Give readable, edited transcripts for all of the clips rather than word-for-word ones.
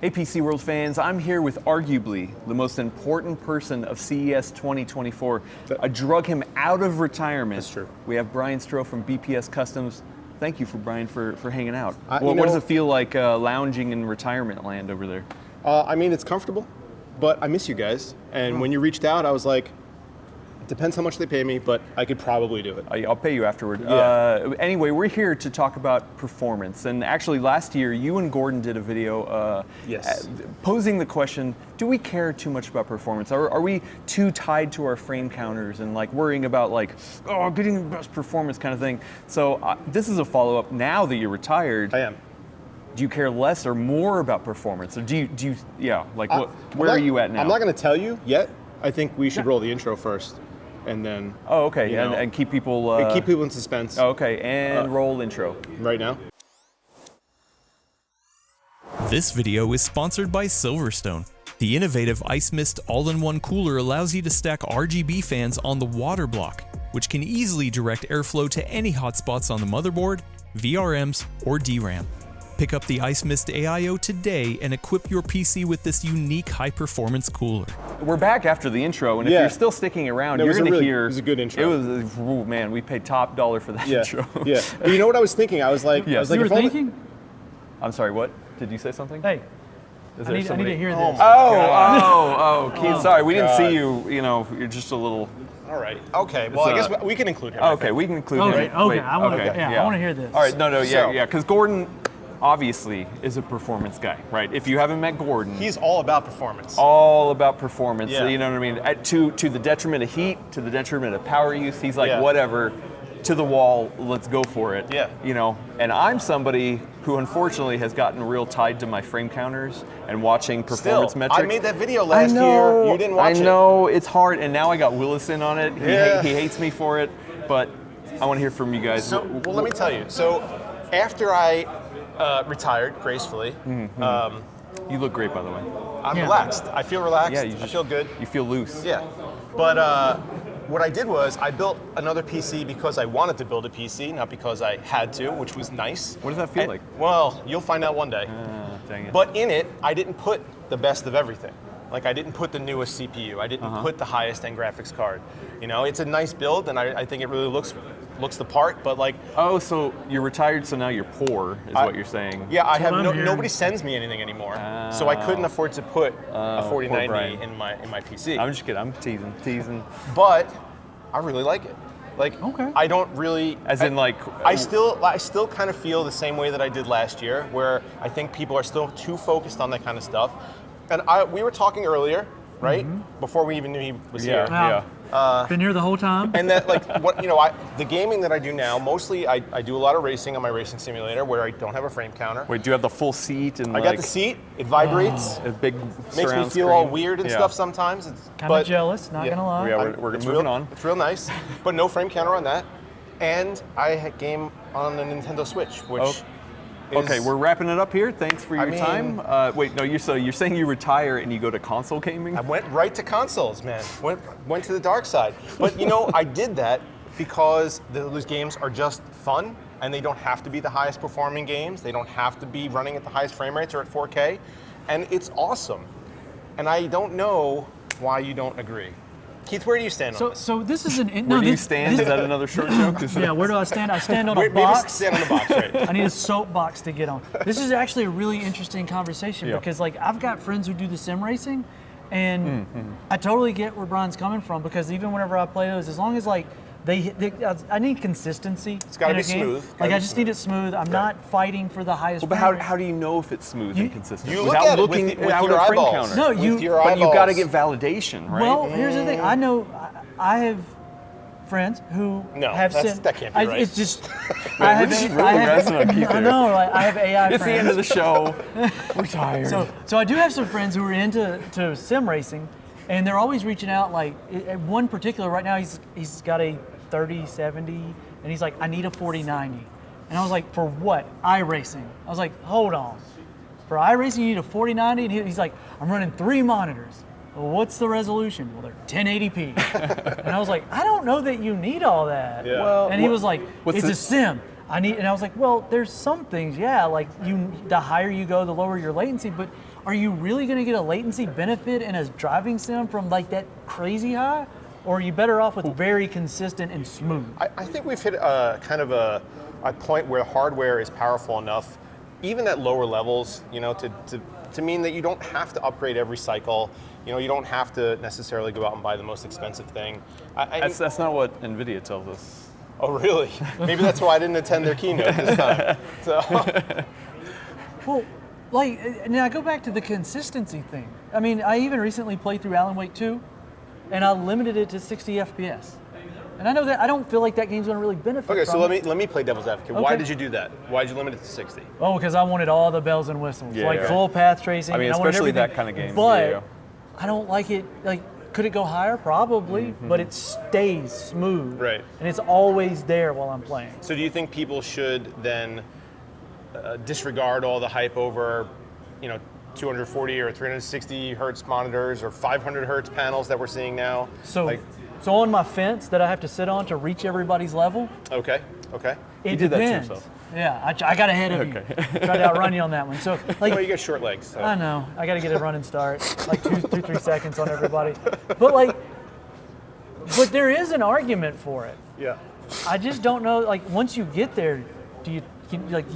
Hey PC World fans, I'm here with arguably the most important person of CES 2024. I drug him out of retirement. That's true. We have Brian Stroh from BPS Customs. Thank you Brian for hanging out. You what does it feel like lounging in retirement land over there? I mean, it's comfortable, but I miss you guys. And when you reached out, I was like, it depends how much they pay me, but I could probably do it. I'll pay you afterward. Yeah. Anyway, we're here to talk about performance. And actually last year, you and Gordon did a video Yes. posing the question, do we care too much about performance? Are we too tied to our frame counters and like worrying about getting the best performance kind of thing? So this is a follow-up. Now that you're retired, I am. do you care less or more about performance? Or where are you at now? I'm not going to tell you yet. I think we should roll the intro first. And then okay, and keep people keep people in suspense. Okay, and roll intro. Right now. This video is sponsored by Silverstone. The innovative Ice Mist all-in-one cooler allows you to stack RGB fans on the water block, which can easily direct airflow to any hotspots on the motherboard, VRMs, or DRAM. Pick up the Ice Mist AIO today and equip your PC with this unique high-performance cooler. We're back after the intro, and if you're still sticking around, you're going to hear. It was a good intro. It was, oh man, we paid top dollar for that intro. Yeah. But you know what I was thinking? I was like, Yes. You were thinking? I'm sorry, what? Did you say something? Hey, Is I need to hear this. Keith, sorry, we didn't see you. You know, you're just a little. All right. Okay. Well, I guess we can include him. Okay, we can include Okay, him. okay, Wait, I want to hear this. All right, So- because Gordon obviously is a performance guy, right? If you haven't met Gordon, He's all about performance. all about performance. Yeah. You know what I mean? To the detriment of heat, to the detriment of power use. He's like, Yeah. whatever, to the wall, let's go for it. Yeah. You know, and I'm somebody who unfortunately has gotten real tied to my frame counters and watching performance Still, metrics. I made that video last year. You didn't watch it. I know, it's hard, and now I got Willis in on it. Yeah. He hates me for it, but I want to hear from you guys. So, well, let me tell you. So, after I retired gracefully, You look great, by the way. I'm Yeah. relaxed. I feel relaxed. Yeah, I feel good. You feel loose. Yeah. But what I did was I built another PC because I wanted to build a PC, not because I had to, which was nice. What does that feel like? Well, you'll find out one day. Dang it. But in it, I didn't put the best of everything. Like I didn't put the newest CPU. I didn't put the highest end graphics card. You know, it's a nice build, and I think it really looks the part. But like, Oh, so you're retired, so now you're poor, is what you're saying. yeah, I have what I'm hearing. nobody sends me anything anymore, so I couldn't afford to put a poor 4090 Brian. in my PC. I'm just kidding. I'm teasing. But I really like it. Like, Okay. I don't really. As in, like, I still kind of feel the same way that I did last year, where I think people are still too focused on that kind of stuff. And we were talking earlier, right, before we even knew he was here. Yeah. Been here the whole time. And that, like, the gaming that I do now, mostly I do a lot of racing on my racing simulator where I don't have a frame counter. Wait, do you have the full seat and I got the seat, it vibrates, a big makes me surround feel all screen? weird and Yeah. stuff sometimes. Kind of jealous, not gonna lie. Yeah, we're It's moving real, on. It's real nice, but no frame counter on that. And I game on the Nintendo Switch, which is... Okay, we're wrapping it up here. Thanks for your mean- time. Wait, no, you're saying you retire and you go to console gaming? I went right to consoles, man. Went to the dark side. But you know, I did that because those games are just fun, and they don't have to be the highest performing games. They don't have to be running at the highest frame rates or at 4K, and it's awesome. And I don't know why you don't agree. Keith, where do you stand on this? So this is an Where do you stand? Is that another short joke? Yeah, where do I stand? I stand on a Maybe box. stand on the box, right? I need a soapbox to get on. This is actually a really interesting conversation Yeah. because like I've got friends who do the sim racing, and I totally get where Brian's coming from because even whenever I play those, as long as like I need consistency. It's gotta in a be game. smooth. Like Gotta I be just smooth. need it smooth. I'm not fighting for the highest. Well, but frame rate. how do you know if it's smooth and consistent? You look without at it looking with without your a frame eyeballs. counter. No, With your But you got to eyeballs. get validation, right? Well, here's the thing. I know I have friends who No, have that can't be right. It's just I have this is really I have, resonant, Keith, I here. know, like, I have AI It's the friends. end of the show. We're tired. So I do have some friends who are into sim racing, and they're always reaching out. Like at one particular, right now he's got a 3070, and he's like, I need a 4090, and I was like, for what? iRacing. I was like, hold on, for iRacing you need a 4090, and he's like, I'm running 3 monitors. Well, what's the resolution? Well, they're 1080p, and I was like, I don't know that you need all that. Yeah. Well, and he was like, what's it's the- a sim. And I was like, well, there's some things, yeah, like the higher you go, the lower your latency, but are you really going to get a latency benefit in a driving sim from like that crazy high? Or are you better off with very consistent and smooth? I think we've hit a kind of a point where hardware is powerful enough, even at lower levels, to mean that you don't have to upgrade every cycle. You don't have to necessarily go out and buy the most expensive thing. That's not what NVIDIA tells us. Oh, really? Maybe that's why I didn't attend their keynote this time. So. Well, like, now go back to the consistency thing. I mean, I even recently played through Alan Wake 2, and I limited it to 60 FPS. And I know that I don't feel like that game's going to really benefit Okay, from so it. let me play devil's advocate. Why Okay. did you do that? Why did you limit it to 60? Oh, because I wanted all the bells and whistles, Yeah, like yeah. full path tracing. I mean, and wanted especially that everything. kind of game. But Yeah. I don't like it. Like, could it go higher? Probably, but it stays smooth. Right. And it's always there while I'm playing. So do you think people should then disregard all the hype over, 240 or 360 hertz monitors or 500 hertz panels that we're seeing now? So on my fence that I have to sit on to reach everybody's level, Okay. it did that to depends. yourself. Yeah, I got ahead of you. Tried to outrun you on that one. So, like, Well, you got short legs. So. I know. I got to get a running start, like 3 seconds on everybody. But there is an argument for it. Yeah. I just don't know. Like, once you get there, you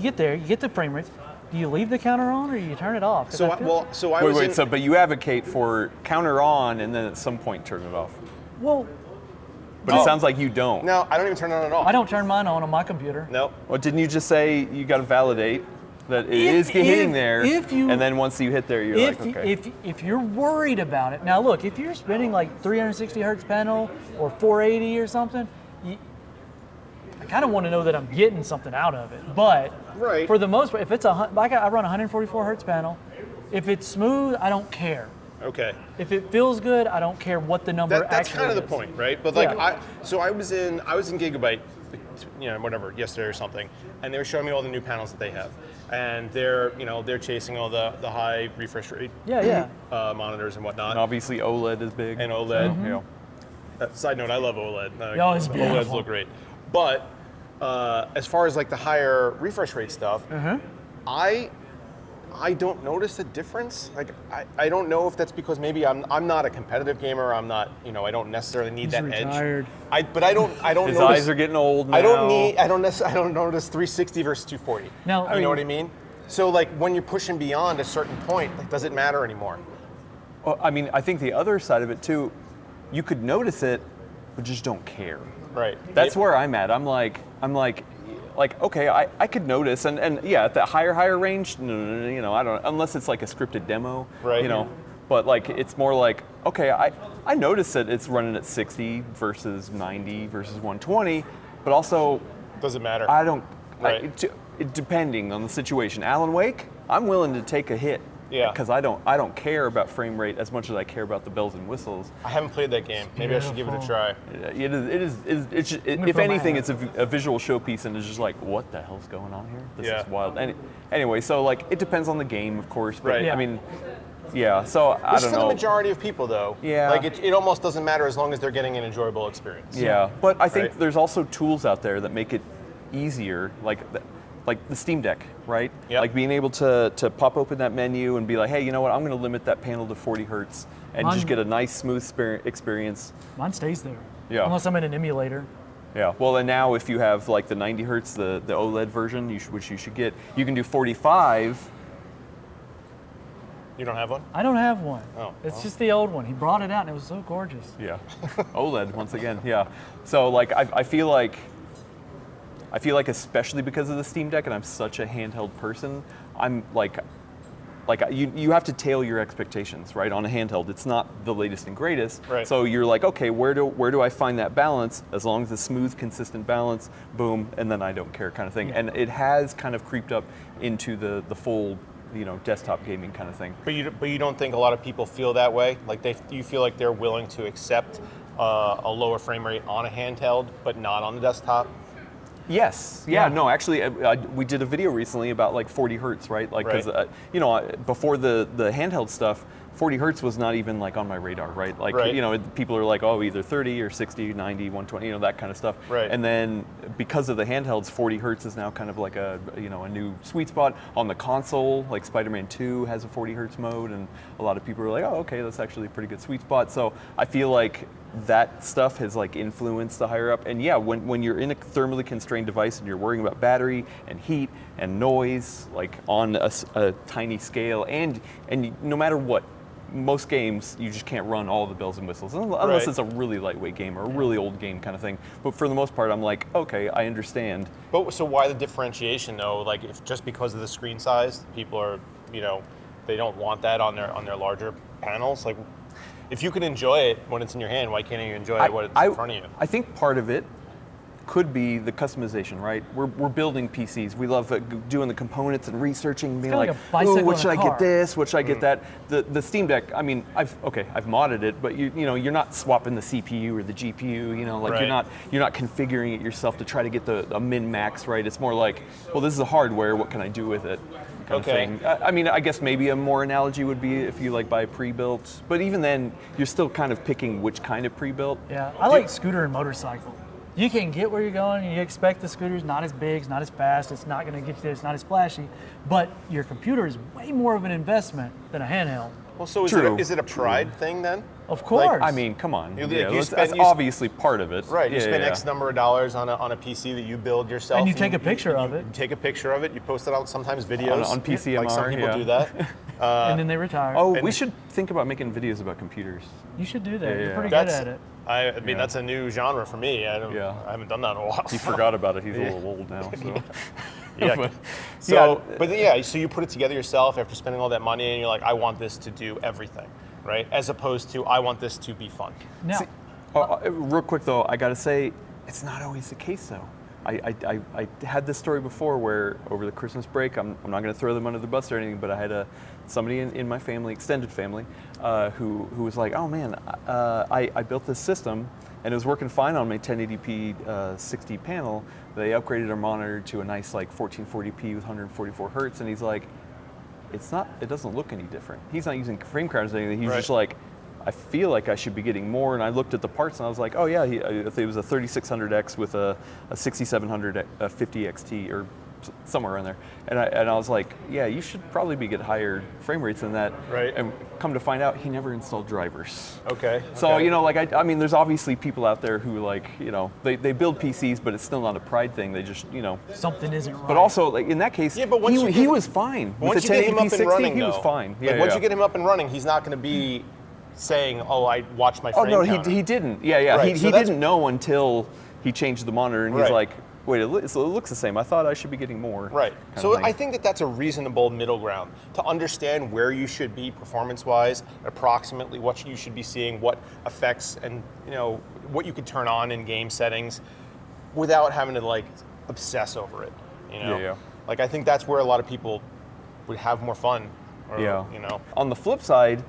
get there, you get the frame rates. Do you leave the counter on or you turn it off? 'Cause So I feel- I was in, But you advocate for counter on and then at some point turn it off. well, But it sounds like you don't. No, I don't even turn it on at all. I don't turn mine on my computer. No. Well, didn't you just say you got to validate that it is hitting there, and then once you hit there, you're like, okay. If you're worried about it, now look, if you're spinning like 360 hertz panel or 480 or something, I kind of want to know that I'm getting something out of it. But Right. for the most part, if it's I run 144 hertz panel, if it's smooth, I don't care. Okay. If it feels good, I don't care what the number That's actually kind of the is. point, right? But like Yeah. I was in Gigabyte, whatever, yesterday or something, and they were showing me all the new panels that they have, and they're chasing all the high refresh rate Yeah. monitors and whatnot, And obviously OLED is big. and OLED. You know. Side note, I love OLED. Oh, it's OLEDs beautiful. look great, but as far as like the higher refresh rate stuff, I don't notice a difference. Like I don't know if that's because maybe I'm not a competitive gamer. I'm not, I don't necessarily need that retired. edge. But I don't His notice. eyes are getting old now. I don't notice 360 versus 240. Now, you know what I mean? So like when you're pushing beyond a certain point, like does it matter anymore? Well, I mean, I think the other side of it too, you could notice it, but just don't care. Right. That's where I'm at. I'm like, okay, I could notice, and yeah, at the higher range, no, I don't, unless it's like a scripted demo, Right. But like, it's more like, okay, I notice that it's running at 60 versus 90 versus 120, but also, Does it matter? I don't, Right. depending on the situation. Alan Wake, I'm willing to take a hit. Yeah. Because I don't care about frame rate as much as I care about the bells and whistles. I haven't played that game. Maybe I should give it a try. It's just, if put my anything, hand it's a visual showpiece, and it's just like, what the hell's going on here? This Yeah. is wild. Anyway, so like, it depends on the game, of course. But, Right. I mean, yeah. So I Which don't for the know. majority of people, though, Yeah. like it almost doesn't matter as long as they're getting an enjoyable experience. Yeah, but I think Right. there's also tools out there that make it easier, like the Steam Deck, right? Yep. Like being able to pop open that menu and be like, hey, you know what? I'm going to limit that panel to 40 hertz and just Mine- get a nice, smooth experience. Mine stays there. Yeah. Unless I'm in an emulator. Yeah. Well, and now if you have like the 90 hertz, the OLED version, which you should get, you can do 45. You don't have one? I don't have one. Oh, It's well. just the old one. He brought it out and it was so gorgeous. Yeah. OLED once again. Yeah. So like I feel like especially because of the Steam Deck and I'm such a handheld person, I'm like you have to tail your expectations, right? On a handheld, it's not the latest and greatest. Right. So you're like, okay, where do I find that balance? As long as it's a smooth, consistent balance, boom, and then I don't care kind of thing. Yeah. And it has kind of creeped up into the full, desktop gaming kind of thing. But you don't think a lot of people feel that way? Like you feel like they're willing to accept a lower frame rate on a handheld, but not on the desktop? Yes. Yeah. Yeah. No. Actually, we did a video recently about like 40 hertz, right? Like, because Right. before the handheld stuff, 40 hertz was not even like on my radar, right? Like, Right. you know, people are like, oh, either 30 or 60, 90, 120, you know, that kind of stuff. Right. And then because of the handhelds, 40 hertz is now kind of like a, you know, a new sweet spot. On the console, like Spider-Man 2 has a 40 hertz mode, and a lot of people are like, oh, okay, that's actually a pretty good sweet spot. So I feel like that stuff has like influenced the higher up. And yeah, when you're in a thermally constrained device and you're worrying about battery and heat and noise, like on a tiny scale, and no matter what, most games you just can't run all the bells and whistles unless Right. it's a really lightweight game or a really old game kind of thing. But for the most part, I'm like, okay, I understand. But so why the differentiation though? Like if just because of the screen size, people are, you know, they don't want that on their larger panels. Like if you can enjoy it when it's in your hand, why can't you enjoy it when it's in front of you? I think part of it could be the customization, right? We're building PCs. We love doing the components and researching, and being kinda like, like a bicycle ooh, what and a should I car." get this? What should I get that? The Steam Deck. I mean, I've modded it, but you know, you're not swapping the CPU or the GPU. You know, like Right. you're not configuring it yourself to try to get a min max, right? It's more like, well, this is the hardware. What can I do with it? Kind of Okay. thing. I mean, I guess maybe a more analogy would be if you like buy pre-built, but even then, you're still kind of picking which kind of pre-built. Yeah, I like scooter and motorcycle. You can get where you're going, and you expect the scooter's not as big, it's not as fast, it's not going to get you there, it's not as flashy, but your computer is way more of an investment than a handheld. Well, so True. is it a pride thing then? Of course. I mean, come on. You- Yeah, you that's spend- obviously part of it. Right, you Yeah, spend yeah, X number of dollars on a PC that you build yourself. And you take a picture of it. You take a picture of it, you post it out, sometimes videos. On PCMR, like some people yeah. do that. and then they retire. Oh, And- we should think about making videos about computers. You should do that. Yeah, You're yeah. pretty good That's, at it. I mean, Yeah. that's a new genre for me. I haven't done that in a while. He forgot about it. He's a little old now. So. Yeah. But- So, yeah. but yeah, so you put it together yourself after spending all that money, and you're like, I want this to do everything, right? As opposed to, I want this to be fun. Now, Real quick though, I gotta say, it's not always the case though. I had this story before where over the Christmas break, I'm not going to throw them under the bus or anything, but I had somebody in my family, extended family, who was like, oh man, I built this system and it was working fine on my 1080p 60 panel. They upgraded our monitor to a nice like 1440p with 144 hertz, and he's like, it doesn't look any different. He's not using frame counters or anything. He's Right. just like, I feel like I should be getting more. And I looked at the parts and I was like, oh yeah, it was a 3600X with a 6700 50 XT or somewhere in there. And I was like, yeah, you should probably be getting higher frame rates than that. Right. And come to find out, he never installed drivers. Okay. So, okay. you know, like, I mean, there's obviously people out there who like, you know, they build PCs, but it's still not a pride thing. They just, you know. something isn't right. But also, like in that case, Yeah, but once you he get- was fine. once With you the get him 1080p up and 60, running, he was though, fine. Like once you get him up and running, he's not going to be saying, "Oh, I watched my Oh frame no, counter." he didn't. Yeah, yeah. Right, He so that's- didn't know until he changed the monitor, and he's Right. like, "Wait, it looks the same. I thought I should be getting more." Right. kind So of thing. I think that's a reasonable middle ground to understand where you should be performance-wise, approximately what you should be seeing, what effects, and you know what you could turn on in game settings, without having to like obsess over it. You know. Yeah, yeah. Like I think that's where a lot of people would have more fun. Or, Yeah. You know. On the flip side,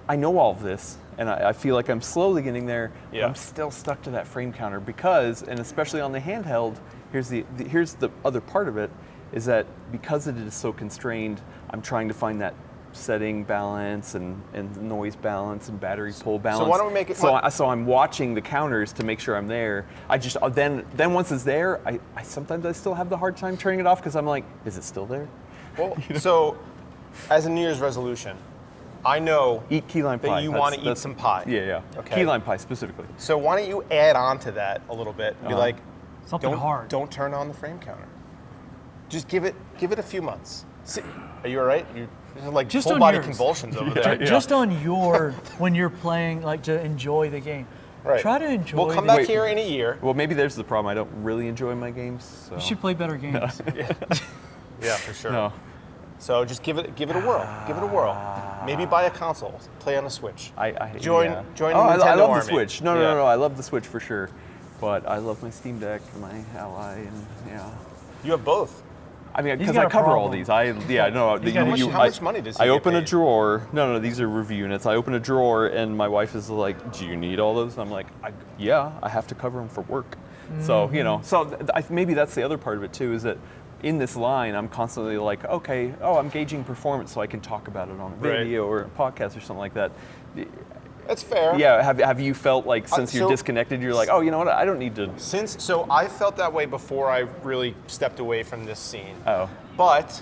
I know all of this, and I feel like I'm slowly getting there. But Yeah. I'm still stuck to that frame counter because, and especially on the handheld, here's the other part of it, is that because it is so constrained, I'm trying to find that setting balance and noise balance and battery pull balance. why don't we make it- So I'm watching the counters to make sure I'm there. I just then once it's there, I sometimes I still have the hard time turning it off because I'm like, is it still there? Well, so as a New Year's resolution, I know Eat key lime that pie. you That's- want to eat that's- some pie. Yeah, yeah. Okay. Key lime pie specifically. So why don't you add on to that a little bit and be like, Something hard. Don't turn on the frame counter. Just give it a few months. See, are you all right? You're like Just full on body yours. convulsions over there. Just on your, when you're playing, like to enjoy the game. Right. Try to enjoy We'll come the back here in a year. Well, maybe there's the problem. I don't really enjoy my games. So. You should play better games. Yeah, for sure. No. So just give it a whirl. Give it a whirl. Maybe buy a console. Play on the Switch. Join yeah. the I Nintendo love army. the Switch. No, Yeah. I love the Switch for sure. But I love my Steam Deck, my Ally, and yeah. You have both. I mean, He's because got I a cover all problem. these. No. He's got How much money does he I get open a paid? drawer. No, these are review units. I open a drawer, and my wife is like, "Do you need all those?" I'm like, "Yeah, I have to cover them for work." So Mm-hmm. you know, maybe that's the other part of it too, is that in this line, I'm constantly like, okay, I'm gauging performance so I can talk about it on a Right. video or a podcast or something like that. That's fair. Yeah, have you felt like since you're so- disconnected, you're like, oh, you know what, I don't need to. So I felt that way before I really stepped away from this scene. Oh. But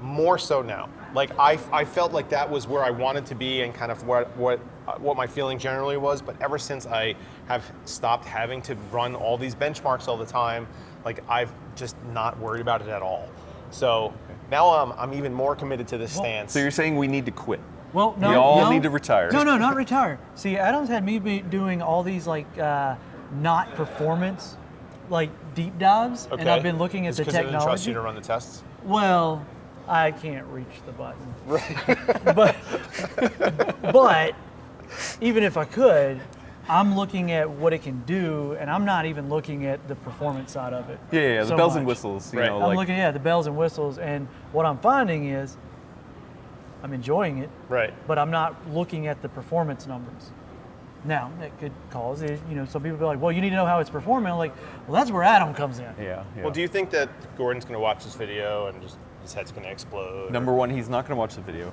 more so now. Like I felt like that was where I wanted to be and kind of what my feeling generally was. But ever since I have stopped having to run all these benchmarks all the time, like I've just not worried about it at all. So now I'm even more committed to this stance. So you're saying we need to quit? Well, no, We all no. need to retire. No, not retire. See, Adam's had me doing all these like not performance, like deep dives, and I've been looking at Just the 'cause I didn't trust technology. you to run the tests. Well, I can't reach the button. Right. but even if I could, I'm looking at what it can do, and I'm not even looking at the performance side of it. Yeah, the so bells and much. whistles. You Right. know, I'm like, looking at the bells and whistles, and what I'm finding is I'm enjoying it, Right. but I'm not looking at the performance numbers. Now, that could cause, some people be like, well, you need to know how it's performing. I'm like, well, that's where Adam comes in. yeah. Well, do you think that Gordon's going to watch this video and just his head's going to explode? Number one, he's not going to watch the video.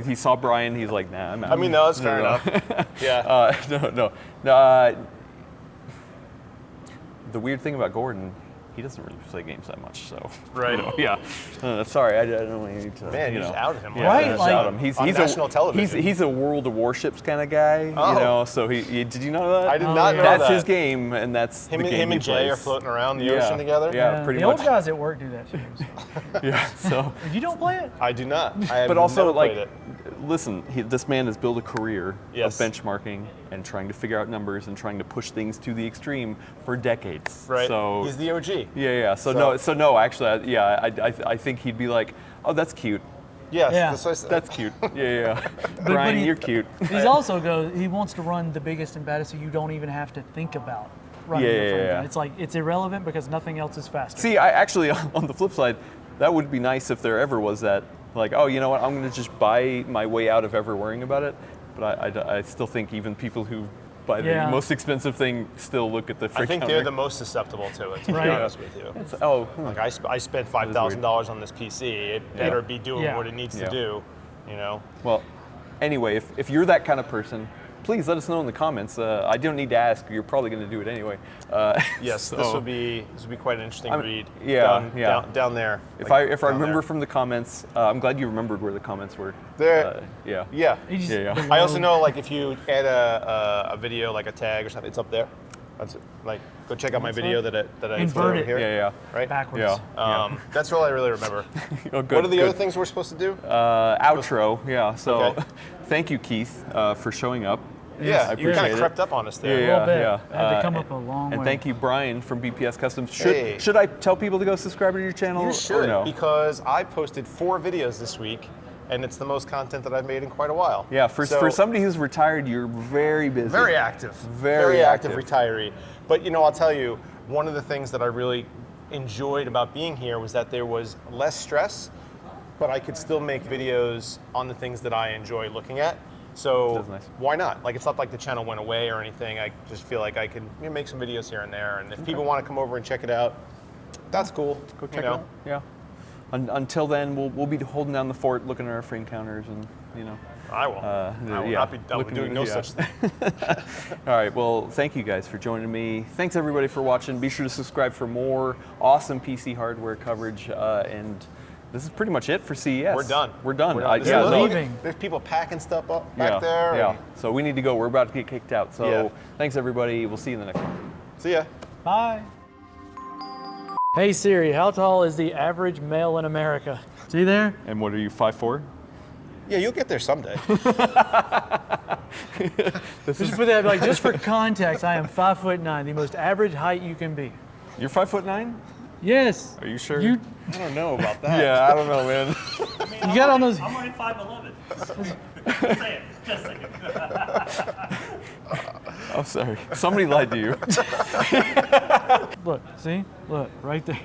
he saw Brian. He's like, nah, I'm out. I mean, no, that's fair enough. Yeah. No. The weird thing about Gordon, he doesn't really play games that much. So Right. yeah. Sorry, I don't need to. Man, you you just know. outed him. Yeah, Right, just like- out him. He's On national a, television. He's a World of Warships kind of guy. Oh. You know, so did you know that? I did Oh, not yeah. know That's that. his game, and that's Him, the game him and he Jay plays. are floating around the Yeah. ocean together? Yeah, pretty the much. old guys at work do that too. Yeah. So. You don't play it? I do not. I have But also, never like, played it. listen, this man has built a career Yes. of benchmarking and trying to figure out numbers and trying to push things to the extreme for decades. Right. So He's the OG. yeah. So no, actually, I think he'd be like, oh, that's cute. Yes. Yeah. That's what I said. That's cute. Yeah. Brian, he- you're cute. He's also he wants to run the biggest and baddest, so you don't even have to think about running your frame. Yeah. It's like it's irrelevant because nothing else is faster. See, I actually, on the flip side, that would be nice if there ever was that. Like, oh, you know what? I'm going to just buy my way out of ever worrying about it. But I still think even people who buy Yeah. the most expensive thing still look at the I frick think counter. they're the most susceptible to it, to Right. be honest with you. Oh, Like I spent $5,000 on this PC. It better be doing Yeah. what it needs Yeah. to do, you know? well, anyway, if you're that kind of person, please let us know in the comments. I don't need to ask. You're probably going to do it anyway. Yes, so this would be quite an interesting read. yeah, yeah. Down there. If like, I down remember there. from the comments, I'm glad you remembered where the comments were. There. Yeah. Yeah. He just- Yeah. the I also world- know, like, if you add a video, like a tag or something, it's up there. That's like, go check out my video that I put Invert over it. here. Yeah. Right. backwards. Yeah. That's all I really remember. Oh, good, What are the good. other things we're supposed to do? Outro. Yeah. So, Okay. thank you, Keith, for showing up. yeah, I you kind appreciate of it. crept up on us there. A little bit. Yeah. I had to come up a long and way. thank you, Brian from BPS Customs. Hey. Should I tell people to go subscribe to your channel? You or should, no? because I posted 4 videos this week, and it's the most content that I've made in quite a while. Yeah. For somebody who's retired, you're very busy. Very active. Very active active. retiree. But I'll tell you, one of the things that I really enjoyed about being here was that there was less stress, but I could still make videos on the things that I enjoy looking at. So That's nice. why not? Like, it's not like the channel went away or anything. I just feel like I can make some videos here and there. And if people want to come over and check it out, that's cool. Go check it out. Yeah. Until then, we'll be holding down the fort, looking at our frame counters, and I will. I will yeah, not be doing no yeah. such thing. All right. Well, thank you guys for joining me. Thanks everybody for watching. Be sure to subscribe for more awesome PC hardware coverage. And this is pretty much it for CES. We're done. We're done. This yeah, is no- leaving. There's people packing stuff up back yeah, there. Yeah. and- So we need to go. We're about to get kicked out. So Yeah. thanks everybody. We'll see you in the next one. See ya. Bye. Hey Siri, how tall is the average male in America? See there? And what are you, 5'4"? Yeah, you'll get there someday. Just put that like just for context, I am 5'9", the most average height you can be. You're 5'9"? Yes. Are you sure? You I don't know about that. Yeah, I don't know, man. you got on those. I'm only 5'11". Just saying. Just saying. I'm sorry. Somebody lied to you. Look, see? Look, right there.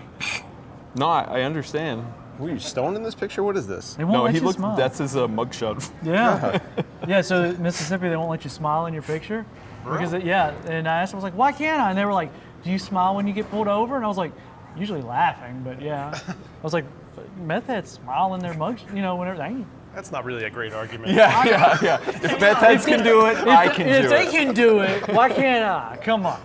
No, I understand. Were you stoned in this picture? What is this? They won't No, let he you looked. smile. That's his mugshot. Yeah. Yeah, so Mississippi, they won't let you smile in your picture. Because, yeah, and I asked them, I was like, why can't I? And they were like, do you smile when you get pulled over? And I was like, usually laughing, but yeah. I was like, meth heads smile in their mugs, whenever they. That's not really a great argument. Yeah. If meth heads can do it, I can do If they it. can do it, why can't I? Come on.